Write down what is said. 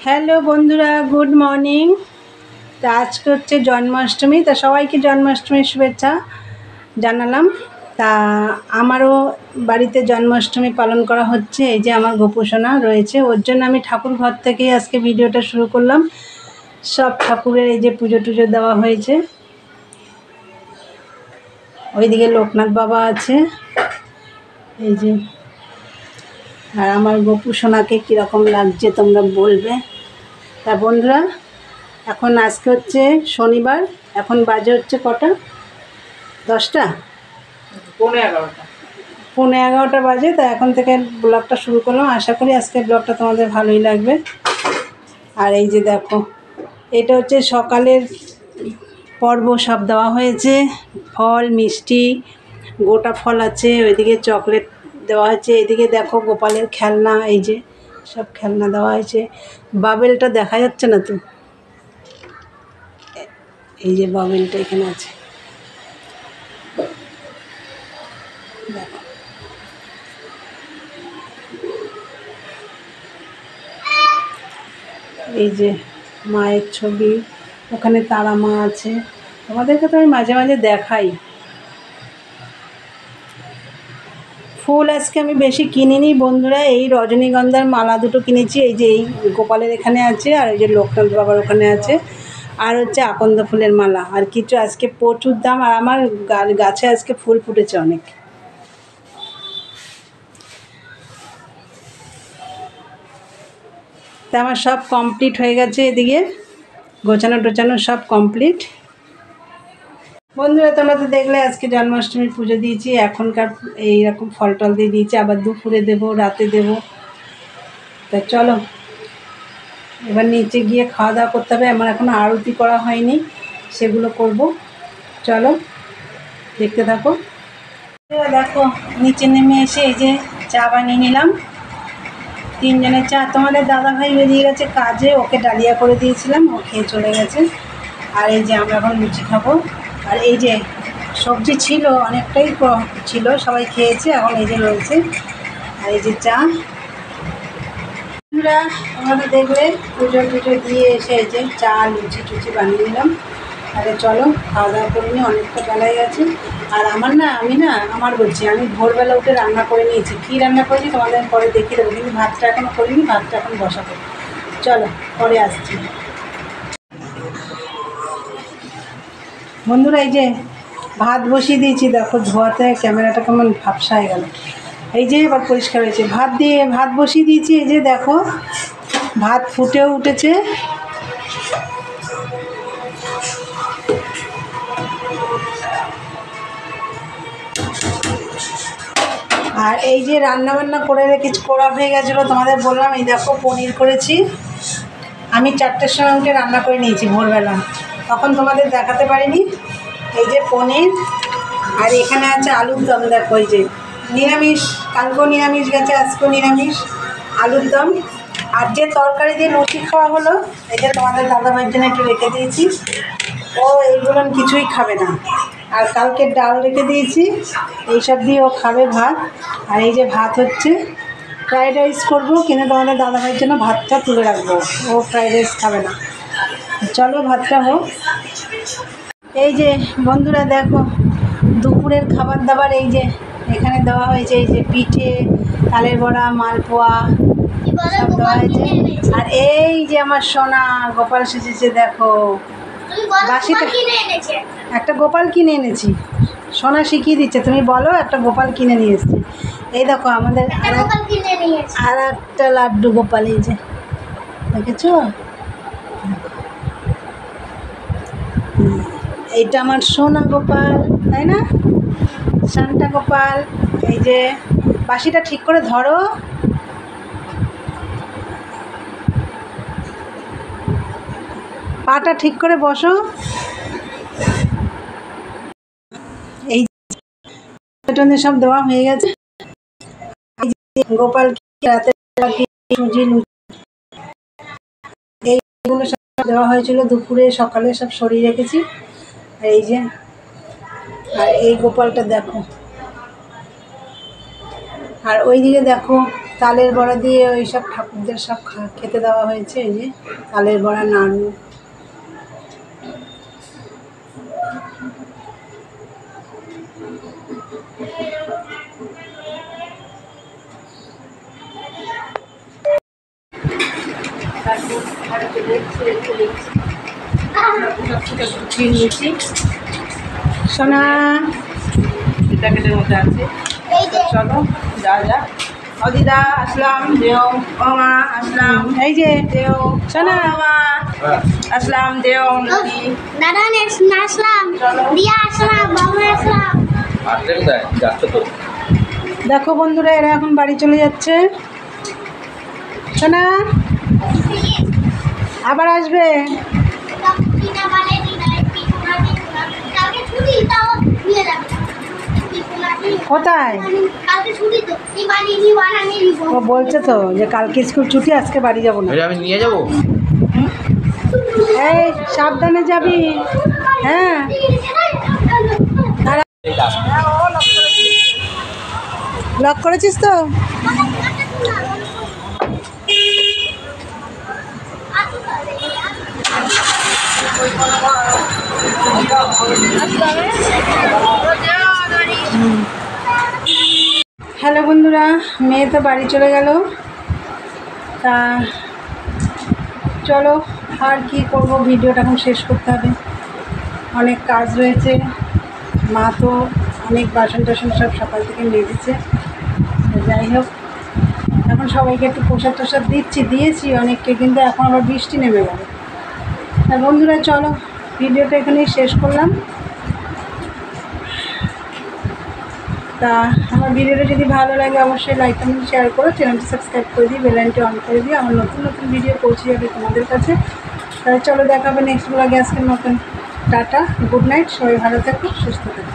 Hello বন্ধুরা, good morning. তা আজকে হচ্ছে জন্মাষ্টমী, তা সবাইকে জন্মাষ্টমীর শুভেচ্ছা জানালাম। তা আমারও বাড়িতে জন্মাষ্টমী পালন করা হচ্ছে। এই যে আমার গোপুসোনা রয়েছে, ওর জন্য আমি ঠাকুর ঘর থেকেই আজকে ভিডিওটা শুরু করলাম। সব ঠাকুরের এই যে পুজো টুজো দেওয়া হয়েছে। ওইদিকে লোকনাথ বাবা আছে, এই যে। আর আমার গোপুসোনাকে কীরকম লাগছে তোমরা বলবে। তা বন্ধুরা, এখন আজকে হচ্ছে শনিবার, এখন বাজে হচ্ছে কটা, 10টা, 11:15 বাজে। তা এখন থেকে ব্লগটা শুরু করলাম। আশা করি আজকে ব্লগটা তোমাদের ভালোই লাগবে। আর এই যে দেখো, এটা হচ্ছে সকালের পর্ব, সব দেওয়া হয়েছে। ফল, মিষ্টি, গোটা ফল আছে, ওইদিকে চকলেট দেওয়া হয়েছে। এদিকে দেখো গোপালের খেলনা, এই যে সব খেলনা দেওয়া হয়েছে। বাবেলটা দেখা যাচ্ছে না তো, এই যে বাবেলটা এখানে আছে, দেখো। এই যে মায়ের ছবি, ওখানে তারা মা আছে। তোমাদেরকে তো আমি মাঝে মাঝে দেখাই। ফুল আজকে আমি বেশি কিনিনি বন্ধুরা, এই রজনীগন্ধার মালা দুটো কিনেছি। এই যে এই গোপালের এখানে আছে, আর এই যে লোকনাথ বাবার ওখানে আছে, আর হচ্ছে আকন্দ ফুলের মালা। আর কিছু আজকে প্রচুর দাম, আর আমার গাছে আজকে ফুল ফুটেছে অনেক। তা আমার সব কমপ্লিট হয়ে গেছে, এদিকে গোছানো টোছানো সব কমপ্লিট। বন্ধুরা, তোমরা তো দেখলে আজকে জন্মাষ্টমীর পুজো দিয়েছি। এখনকার এইরকম ফল টল দিয়ে দিয়েছি, আবার দুপুরে দেবো, রাতে দেবো। তা চলো এবার নিচে গিয়ে খাওয়া দাওয়া করতে হবে। আমার এখনও আরতি করা হয়নি, সেগুলো করব। চলো দেখতে থাকো। দেখো নিচে নেমে এসে এই যে চা বানিয়ে নিলাম, 3 জনের চা। তোমাদের দাদাভাই বেরিয়ে গেছে কাজে, ওকে ডালিয়া করে দিয়েছিলাম, ও খেয়ে চলে গেছে। আর এই যে আমরা এখন লুচি খাবো। আর এই যে সবজি ছিল, অনেকটাই ছিল, সবাই খেয়েছে, এখন এই যে রয়েছে। আর এই যে চা। আমরা আমাদের দেখলে পুজো টুজো দিয়ে এসে এই যে চা লুচি টুচি বানিয়ে নিলাম। তাহলে চলো খাওয়া দাওয়া করে নিই, অনেকটা বেলায় গেছে। আর আমার বলছি, আমি ভোরবেলা উঠে রান্না করে নিয়েছি। কী রান্না করেছি তোমাদের পরে দেখিয়ে দেবো, কিন্তু ভাতটা এখনও করিনি, ভাতটা এখন বসাবো। চলো পরে আসছি বন্ধুরা। এই যে ভাত বসিয়ে দিয়েছি, দেখো ধোয়াতে ক্যামেরাটা কেমন ঝাপসা হয়ে গেল। এই যে এবার পরিষ্কার হয়েছে। ভাত বসিয়ে দিয়েছি, এই যে দেখো ভাত ফুটেও উঠেছে। আর এই যে রান্না বান্না করা হয়ে গেছিলো, তোমাদের বললাম। এই দেখো পনির করেছি, আমি 4টের সময় উঠে রান্না করে নিয়েছি ভোরবেলা, তখন তোমাদের দেখাতে পারিনি। এই যে পনির, আর এখানে আছে আলুর দম। দেখো এই যে নিরামিষ, কালকেও নিরামিষ গেছে, আজকেও নিরামিষ, আলুর দম। আর যে তরকারি দিয়ে লুচি খাওয়া হলো, এই যে তোমাদের দাদাভাইয়ের জন্য একটু রেখে দিয়েছি, ও এইগুলো কিছুই খাবে না। আর কালকে ডাল রেখে দিয়েছি, এইসব দিয়ে ও খাবে ভাত। আর এই যে ভাত হচ্ছে, ফ্রাইড রাইস করবো, কিন্তু তোমাদের দাদাভাইয়ের জন্য ভাতটা তুলে রাখবো, ও ফ্রাইড রাইস খাবে না। চলো ভাতটা হোক। এই যে বন্ধুরা দেখো দুপুরের খাবার দাবার এই যে এখানে দেওয়া হয়েছে। এই যে পিঠে, তালের বড়া, মালপোয়া সব দেওয়া হয়েছে। আর এই যে আমার সোনা গোপাল সেজেছে, দেখো বাসিটা একটা গোপাল কিনে এনেছি। সোনা শিখিয়ে দিচ্ছে, তুমি বলো একটা গোপাল কিনে নিয়ে এসছে। এই দেখো আমাদের আর একটা লাড্ডু গোপাল, এই যে দেখেছো, এইটা আমার সোনা গোপাল, তাই না, সান্টা গোপাল। এই যে বাঁশিটা ঠিক করে ধরো, পাটা ঠিক করে বসো। এই সব দেওয়া হয়ে গেছে। গোপাল রাতে সুজি এইগুলো সব দেওয়া হয়েছিল দুপুরে, সকালে সব সরিয়ে রেখেছি। এই যে আর এই গোপালটা দেখো। আর ওইদিকে দেখো তালের বড়া দিয়ে ওই সব ঠাকুরদের সব খেতে দেওয়া হয়েছে। এই যে তালের বড়া, নাড়ু। সোনা প্যাকেটের মধ্যে আছে। চলো যা যা। দিদা আসলাম, দেও মামা আসলাম, এই যে দেও সোনা মামা আসলাম, দেও দাদা আসলাম, দিয়া আসলাম, বাবা আসলাম। দেখো বন্ধুরা, এরা এখন বাড়ি চলে যাচ্ছে। সোনা আবার আসবে। কোথায়? ও বলছে তো যে কালকে স্কুল ছুটি, আজকে বাড়ি যাবো না। আমি নিয়ে যাবো। এই সাবধানে যাবি। হ্যাঁ লক করেছিস তো? হ্যালো বন্ধুরা, মেয়ে তো বাড়ি চলে গেল। তা চলো আর কি করব, ভিডিওটা এখন শেষ করতে হবে, অনেক কাজ রয়েছে। মা তো অনেক বাসন টাসন সব সকাল থেকে মেজেছে। যাই হোক, এখন সবাইকে একটু প্রসাদ টসাদ দিয়েছি অনেককে, কিন্তু এখন আবার বৃষ্টি নেমে গেল। তা বন্ধুরা চলো, ভিডিওটা এখানেই শেষ করলাম। তা আমার ভিডিওটা যদি ভালো লাগে অবশ্যই লাইক কমেন্ট শেয়ার করো, চ্যানেলটি সাবস্ক্রাইব করে দিই, বেল আইকনটি অন করে দিই, আমার নতুন নতুন ভিডিও পৌঁছে যাবে তোমাদের কাছে। তাহলে চলো দেখা হবে নেক্সট ব্লগে। আজকের মতন টাটা, গুড নাইট, সবাই ভালো থাকো, সুস্থ থাকো।